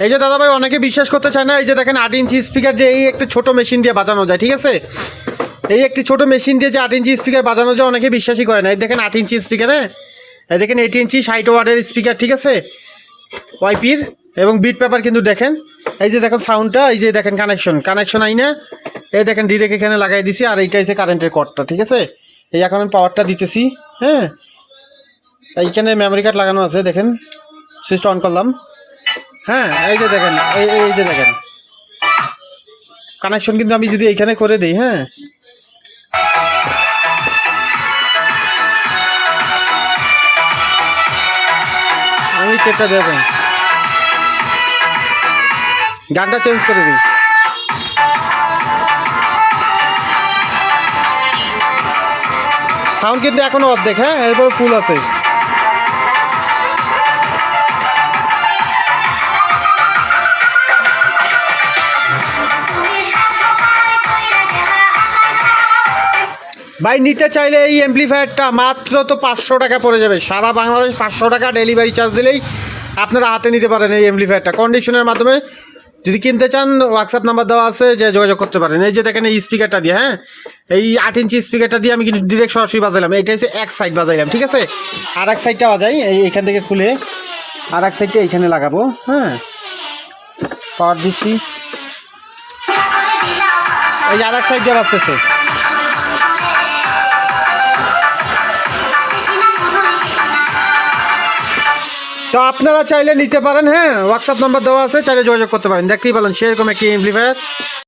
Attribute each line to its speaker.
Speaker 1: এই যে দাদা ভাই অনেকে বিশ্বাস করতে চায় না, এই যে দেখেন 8 ইঞ্চি স্পিকার যে এই একটা ছোট মেশিন দিয়ে বাজানো যায়, ঠিক আছে? এই একটি ছোট মেশিন দিয়ে যে 8 ইঞ্চি স্পিকার বাজানো যায় অনেকে বিশ্বাসই করে না। এই দেখেন 8 ইঞ্চি স্পিকার, হ্যাঁ এই দেখেন 8 ইঞ্চি 60 ওয়াটের স্পিকার, ঠিক আছে? ওয়াইপির এবং বিট পেপার কিন্তু দেখেন, এই যে দেখেন সাউন্ডটা, এই যে দেখেন কানেকশন আইনা এই দেখেন ডিরেক্ট এখানে লাগাই দিছি। আর এইটা হচ্ছে কারেন্টের কর্ডটা, ঠিক আছে? এই এখন আমি পাওয়ারটা দিতেছি, হ্যাঁ এইখানে মেমোরি কার্ড লাগানো আছে, দেখেন সুইচটা অন করলাম, হ্যাঁ এই যে দেখেন এই যে দেখেন কানেকশন কিন্তু আমি যদি এইখানে করে দিই, হ্যাঁ আমি টেপটা দেবেন গানটা চেঞ্জ করে দিই, সাউন্ড কিন্তু এখনো অর্ধেক, হ্যাঁ এরপর ফুল আছে। ভাই নিতে চাইলে এই অ্যাম্পলিফায়ারটা মাত্র তো 500 টাকা পড়ে যাবে, সারা বাংলাদেশ 500 টাকা ডেলিভারি চার্জ দিলেই আপনারা হাতে নিতে পারেন এই অ্যাম্পলিফায়ারটা কন্ডিশনের মাধ্যমে। যদি কিনতে চান হোয়াটসঅ্যাপ নাম্বার দেওয়া আছে, যে যোগাযোগ করতে পারেন। এই যে দেখেন এই স্পিকারটা দিয়ে, হ্যাঁ এই 8 ইঞ্চি স্পিকারটা দিয়ে আমি কিন্তু ডিরেক্ট সরাসরি বাজাইলাম, এইটা হচ্ছে এক সাইড বাজাইলাম, ঠিক আছে? আর এক সাইডটা বাজাই এইখান থেকে খুলে আর এক সাইডটা এইখানে লাগাবো, হ্যাঁ পাওয়ার দিচ্ছি, এই আর এক সাইড দিয়ে বাজতেছে। তো আপনারা চাইলে নিতে পারেন, হ্যাঁ হোয়াটসঅ্যাপ নাম্বার দেওয়া আছে, চাইলে যোগাযোগ করতে পারেন। দেখতেই পেলেন সেরকম একটি অ্যাম্পলিফায়ার।